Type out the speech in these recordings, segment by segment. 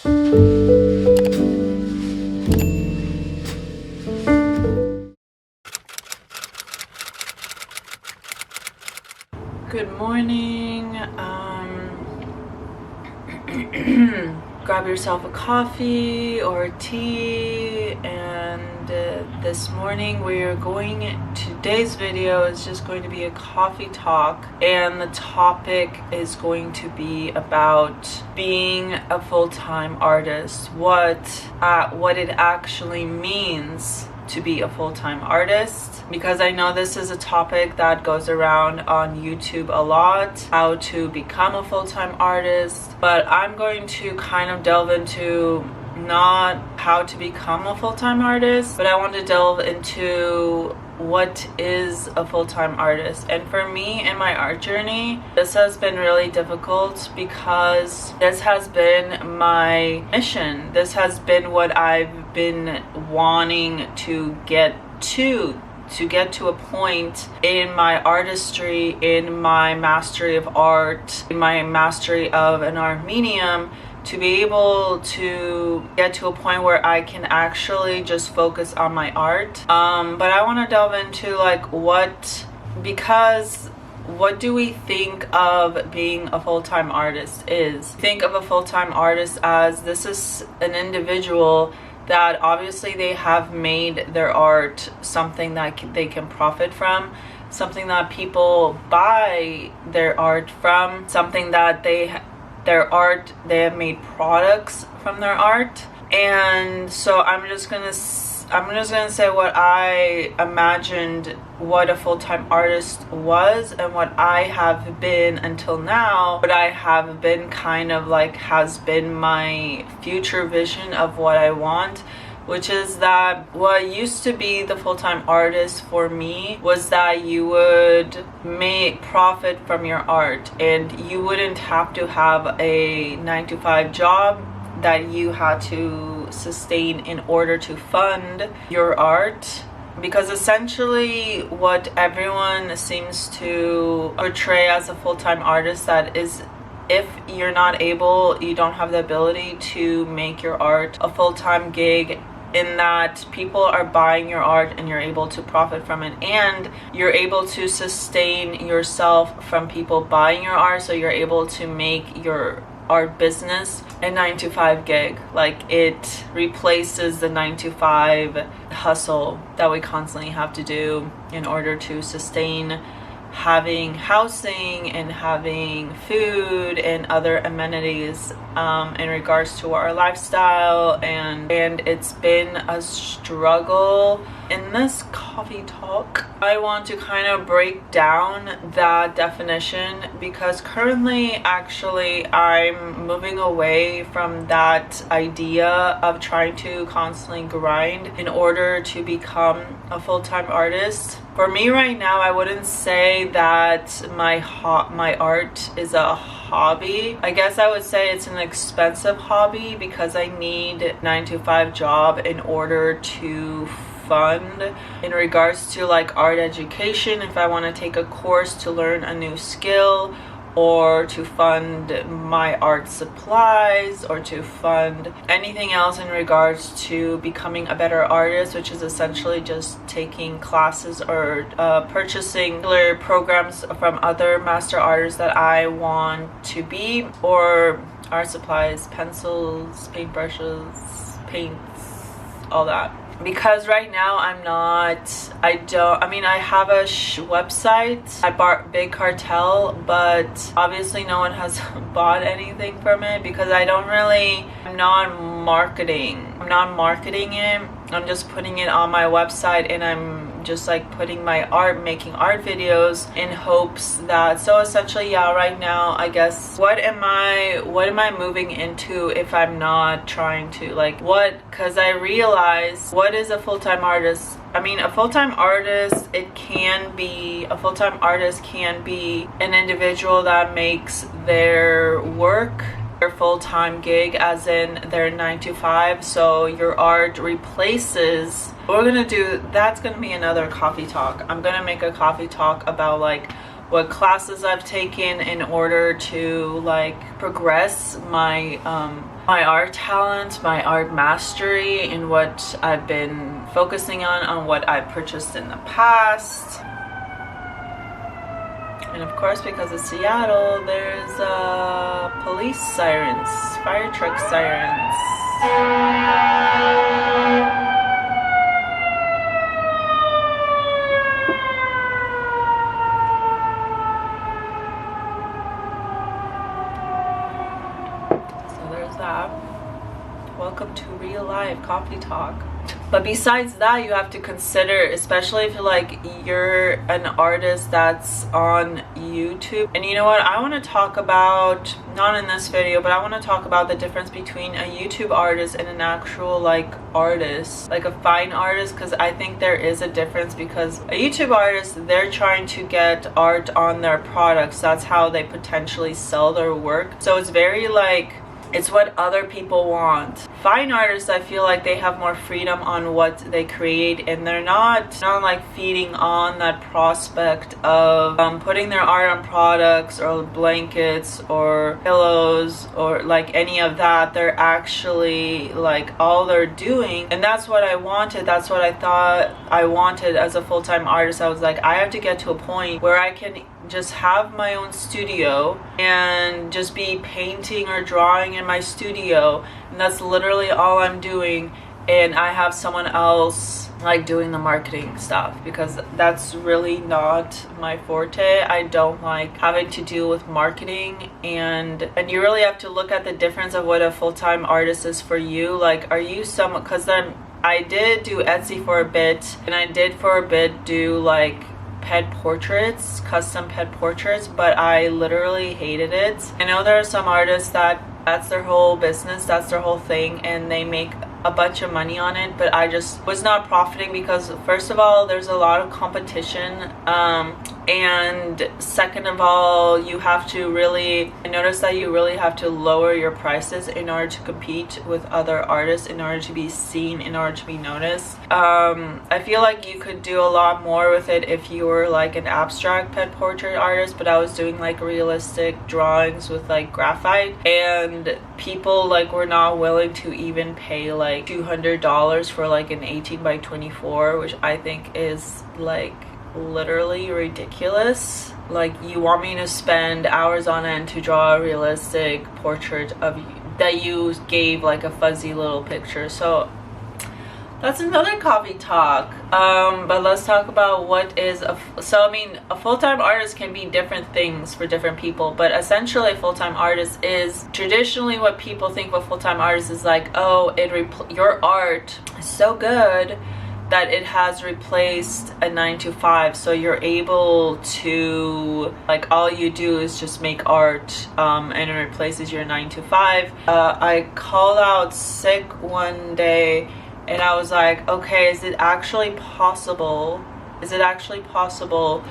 Good morning. Grab yourself a coffee or tea, and this morning today's video is just going to be a coffee talk, and the topic is going to be about being a full-time artist, what it actually means to be a full-time artist, because I know this is a topic that goes around on YouTube a lot, how to become a full-time artist, but I'm going to kind of delve into not how to become a full-time artist, but I want to delve into what is a full-time artist. And for me in my art journey, this has been really difficult because this has been my mission. This has been what I've been wanting to get to a point in my artistry, in my mastery of art, in my mastery of an art medium, to be able to get to a point where I can actually just focus on my art. But I want to delve into what do we think of being a full-time artist is? Think of a full-time artist as this is an individual that obviously they have made their art something that they can profit from, something that people buy their art from, something that they have made products from their art. And so I'm just gonna say what I imagined what a full-time artist was, and what I have been until now, what I have been kind of has been my future vision of what I want, which is that what used to be the full-time artist for me was that you would make profit from your art, and you wouldn't have to have a 9-to-5 job that you had to sustain in order to fund your art. Because essentially what everyone seems to portray as a full-time artist, that is, if you don't have the ability to make your art a full-time gig, in that people are buying your art and you're able to profit from it, and you're able to sustain yourself from people buying your art, so you're able to make your art business a 9-to-5 gig. It replaces the 9-to-5 hustle that we constantly have to do in order to sustain having housing and having food and other amenities in regards to our lifestyle. And it's been a struggle. In this coffee talk, I want to kind of break down that definition, because currently actually I'm moving away from that idea of trying to constantly grind in order to become a full-time artist. For me right now, I wouldn't say that my art is a hobby. I guess I would say it's an expensive hobby, because I need a 9-to-5 job in order to fund in regards to art education, if I want to take a course to learn a new skill, or to fund my art supplies, or to fund anything else in regards to becoming a better artist, which is essentially just taking classes or purchasing programs from other master artists that I want to be, or art supplies, pencils, paintbrushes, paints, all that. Because right now I have a website. I bought Big Cartel, but obviously no one has bought anything from it, because I'm not marketing it. I'm just putting it on my website, and I'm just putting my art, making art videos in hopes that, so essentially, yeah, right now, I guess, what am I moving into if I'm not trying to, because I realize, what is a full-time artist? A full-time artist can be an individual that makes their work their full-time gig, as in their 9-to-5. So your art replaces, that's gonna be another coffee talk. I'm gonna make a coffee talk about what classes I've taken in order to like progress my my art talent, my art mastery, and what I've been focusing on what I've purchased in the past. And of course, because it's Seattle, there's police sirens, fire truck sirens. So there's that. Welcome to real life coffee talk. But besides that, you have to consider, especially if you're an artist that's on YouTube. And you know what, I want to talk about, not in this video, but I want to talk about the difference between a YouTube artist and an actual like artist, like a fine artist, because I think there is a difference. Because a YouTube artist, they're trying to get art on their products. That's how they potentially sell their work. So it's very like, it's what other people want. Fine artists, I feel like they have more freedom on what they create, and they're not like feeding on that prospect of putting their art on products or blankets or pillows or like any of that. They're actually like, all they're doing, and that's what I wanted. That's what I thought I wanted as a full-time artist. I was like, I have to get to a point where I can just have my own studio and just be painting or drawing in my studio, and that's literally all I'm doing, and I have someone else like doing the marketing stuff, because that's really not my forte. I don't like having to deal with marketing, and you really have to look at the difference of what a full-time artist is for you. Like, are you someone, because then I did do Etsy for a bit, and I did for a bit do like pet portraits, custom pet portraits, but I literally hated it. I know there are some artists that's their whole business, that's their whole thing, and they make a bunch of money on it, but I just was not profiting, because first of all, there's a lot of competition, and second of all, you have to really, I noticed that you really have to lower your prices in order to compete with other artists, in order to be seen, in order to be noticed. I feel like you could do a lot more with it if you were like an abstract pet portrait artist, but I was doing like realistic drawings with like graphite, and people like were not willing to even pay like $200 for like an 18 by 24, which I think is like literally ridiculous. Like, you want me to spend hours on end to draw a realistic portrait of you that you gave like a fuzzy little picture. So that's another coffee talk. But let's talk about what is a full-time artist can be different things for different people, but essentially a full-time artist is traditionally what people think of a full-time artist is like, oh, your art is so good that it has replaced a 9-to-5, so you're able to, like, all you do is just make art, and it replaces your 9-to-5. I called out sick one day, and I was like, okay, is it actually possible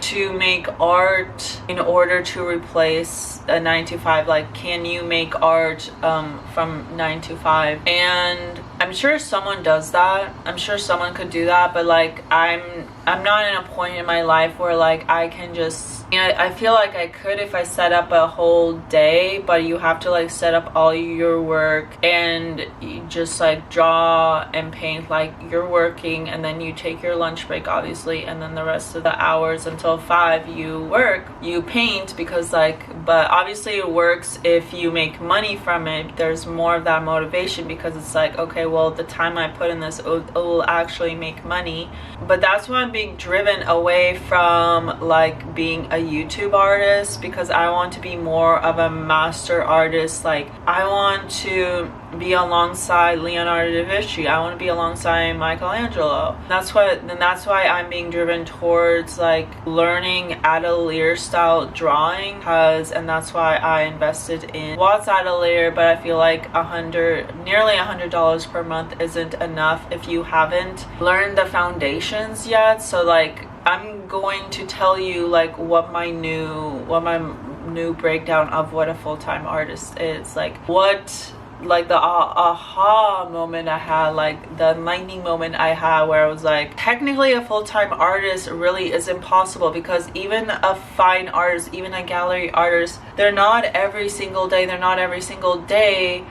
to make art in order to replace a 9-to-5? Like, can you make art from 9-to-5? And I'm sure someone does that. I'm sure someone could do that, but like, I'm not in a point in my life where like I can just, you know, I feel like I could if I set up a whole day, but you have to like set up all your work and you just like draw and paint like you're working, and then you take your lunch break obviously, and then the rest of the hours until 5 you work, you paint, because like, but obviously it works if you make money from it. There's more of that motivation, because it's like, okay, well, the time I put in this, it will actually make money. But that's why I'm being driven away from like being a YouTube artist, because I want to be more of a master artist. Like, I want to be alongside Leonardo da Vinci. I want to be alongside Michelangelo. That's why I'm being driven towards like learning Atelier style drawing, and that's why I invested in Watts Atelier. But I feel like nearly $100 per month isn't enough if you haven't learned the foundations yet. So like, I'm going to tell you like what my new breakdown of what a full-time artist is. Like, what like the aha moment I had, like the enlightening moment I had, where I was like, technically a full-time artist really is impossible, because even a fine artist, even a gallery artist, they're not every single day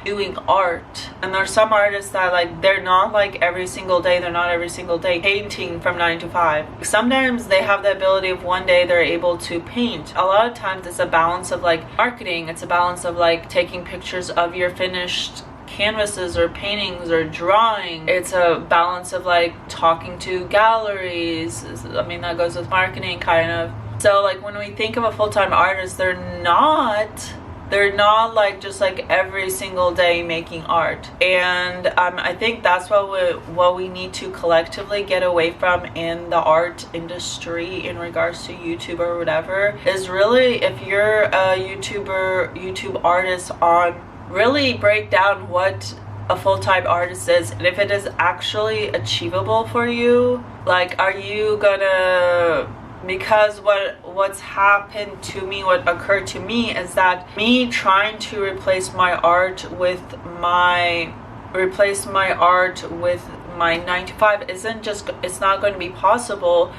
doing art. And there's some artists that like they're not like every single day painting from 9 to 5. Sometimes they have the ability of one day they're able to paint. A lot of times it's a balance of like marketing, it's a balance of like taking pictures of your finished canvases or paintings or drawing. It's a balance of like talking to galleries. I mean, that goes with marketing kind of. So like when we think of a full-time artist, they're not like just like every single day making art. And I think that's what we need to collectively get away from in the art industry in regards to YouTube or whatever, is really, if you're a YouTube artist, on really break down what a full-time artist is, and if it is actually achievable for you. Like, are you gonna, because what's happened to me, what occurred to me, is that me trying to replace my art with my 9 to 5 it's not going to be possible,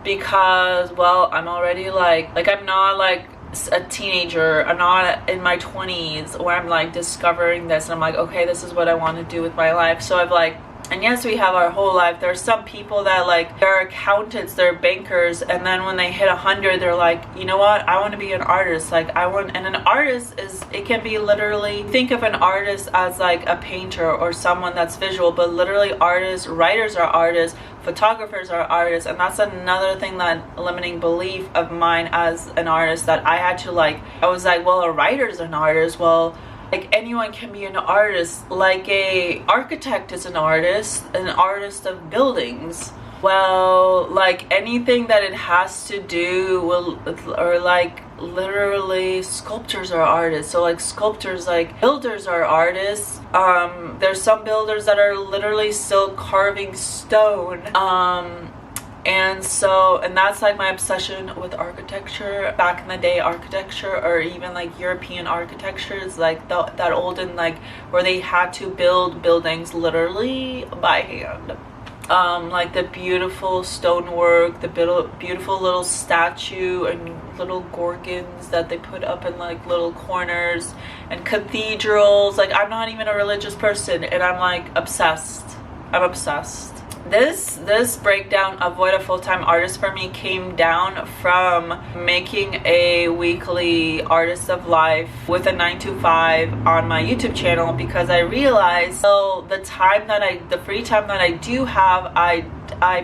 because, well, I'm already like I'm not like a teenager, I'm not in my 20s where I'm like discovering this and I'm like, okay, this is what I want to do with my life. So I've like, and yes, we have our whole life. There's some people that like, they're accountants, they're bankers, and then when they hit 100, they're like, you know what, I want to be an artist. Like, and an artist it can be literally, think of an artist as like a painter or someone that's visual, but literally artists, writers are artists, photographers are artists. And that's another thing, that limiting belief of mine as an artist, that I had to like, I was like, well, a writer's an artist. Well, like, anyone can be an artist. Like, a architect is an artist of buildings. Well, like anything that it has to do with, or like literally sculptors are artists. So like sculptors, like builders are artists. There's some builders that are literally still carving stone. And that's like my obsession with architecture. Back in the day, architecture, or even like European architecture, is like that olden, like where they had to build buildings literally by hand. Like the beautiful stonework, the beautiful little statue and little gorgons that they put up in like little corners, and cathedrals. Like, I'm not even a religious person, and I'm like obsessed. I'm obsessed. This breakdown of what a full-time artist for me came down from making a weekly artist of life with a 9 to 5 on my YouTube channel, because I realized, so the free time that I do have, I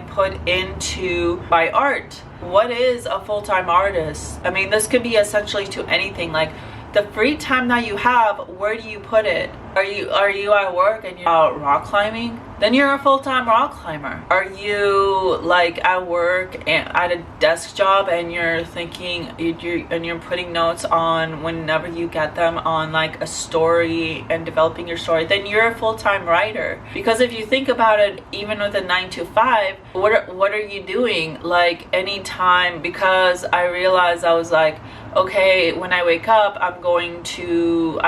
put into my art. What is a full-time artist? I mean, this could be essentially to anything. Like, the free time that you have, where do you put it? Are you at work and you're out rock climbing? Then you're a full-time rock climber. Are you like at work and at a desk job and you're thinking, you're putting notes on whenever you get them on like a story and developing your story? Then you're a full-time writer. Because if you think about it, even with a 9 to 5, what are you doing like anytime? Because I realized, I was like, okay, when I wake up, I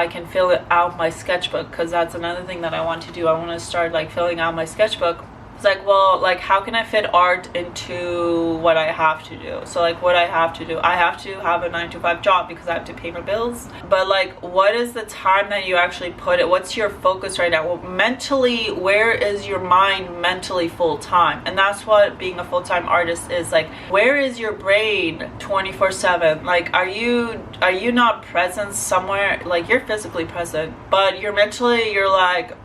can fill out my sketchbook, because that's another thing that I want to do. I want to start like filling out my sketchbook. It's like, well, like, how can I fit art into what I have to do? So like, what I have to do, I have to have a 9 to 5 job because I have to pay my bills. But like, what is the time that you actually put it? What's your focus right now? Well, mentally, where is your mind mentally full time? And that's what being a full-time artist is. Like, where is your brain 24/7? Like, are you not present somewhere? Like, you're physically present, but you're mentally, you're like,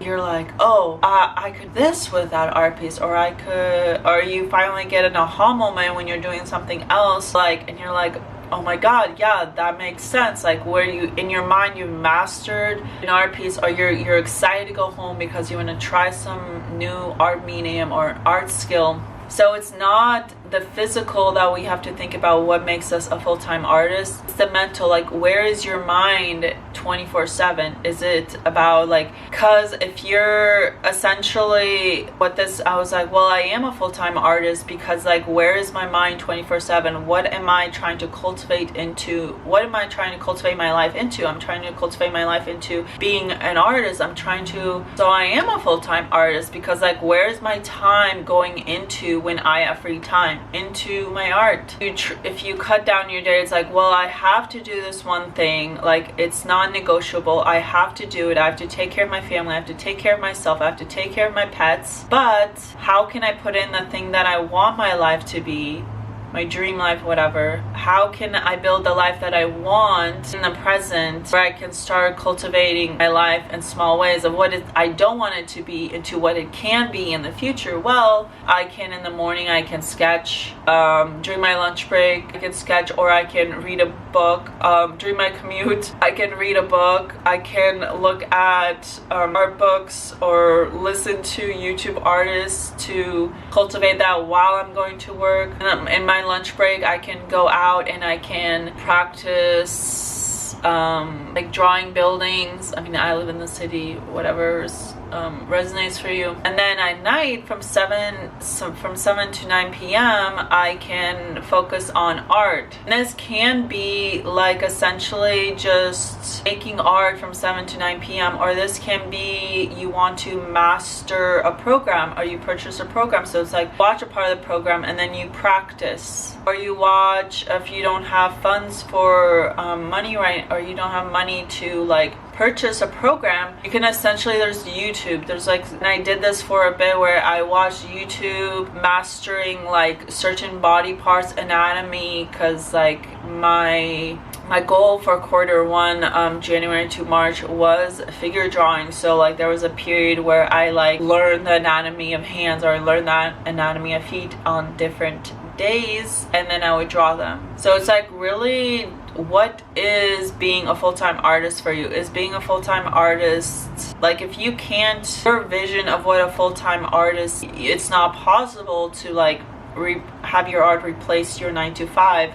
oh, I could this with that art piece, or you finally get an aha moment when you're doing something else, like, and you're like, oh my god, yeah, that makes sense. Like, where you, in your mind, you've mastered an art piece, or you're excited to go home because you want to try some new art medium or art skill. So it's not the physical that we have to think about what makes us a full-time artist. It's the mental, like where is your mind 24/7? Is it about like, because if you're essentially what this, I was like, well, I am a full-time artist because like where is my mind 24/7? What am I trying to cultivate into? What am I trying to cultivate my life into? I'm trying to cultivate my life into being an artist. So I am a full-time artist because like where's my time going into when I have free time? Into my art. If you cut down your day, it's like, well, I have to do this one thing, like it's non-negotiable, I have to do it, I have to take care of my family, I have to take care of myself, I have to take care of my pets, but how can I put in the thing that I want my life to be, my dream life, whatever? How can I build the life that I want in the present, where I can start cultivating my life in small ways of what I don't want it to be into what it can be in the future? Well, I can in the morning, I can sketch. During my lunch break, I can sketch, or I can read a book. During my commute, I can read a book. I can look at art books or listen to YouTube artists to cultivate that while I'm going to work. And in my lunch break, I can go out and I can practice like drawing buildings. I mean, I live in the city, whatever's resonates for you. And then at night from 7 to 9 p.m. I can focus on art. And this can be like essentially just making art from 7 to 9 p.m. or this can be you want to master a program or you purchase a program. So it's like watch a part of the program and then you practice, or you watch if you don't have funds for money, right, or you don't have money to like purchase a program, you can essentially, there's YouTube, there's like, and I did this for a bit where I watched YouTube mastering like certain body parts anatomy, because like my goal for Q1 January to March was figure drawing. So like there was a period where I like learned the anatomy of hands or learned that anatomy of feet on different days, and then I would draw them. So it's like really, what is being a full-time artist for you? Is being a full-time artist, like if you can't, your vision of what a full-time artist, it's not possible to like have your art replace your 9 to 5.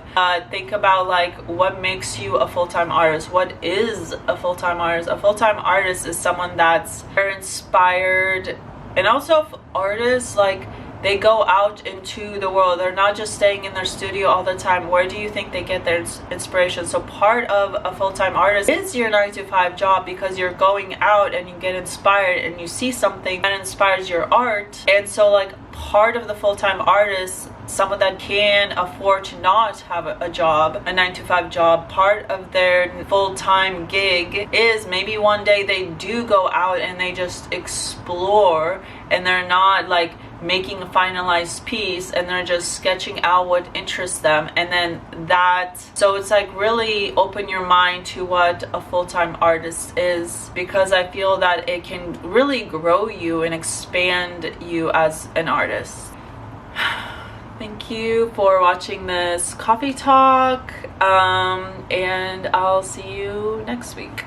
Think about like what makes you a full-time artist. What is a full-time artist? A full-time artist is someone that's very inspired, and also artists like they go out into the world. They're not just staying in their studio all the time. Where do you think they get their inspiration? So part of a full-time artist is your 9 to 5 job, because you're going out and you get inspired and you see something that inspires your art. And so like part of the full-time artist, someone that can afford to not have a job, a 9 to 5 job, part of their full-time gig is maybe one day they do go out and they just explore, and they're not like making a finalized piece, and they're just sketching out what interests them. And then that, so it's like really open your mind to what a full-time artist is, because I feel that it can really grow you and expand you as an artist. Thank you for watching this coffee talk, and I'll see you next week.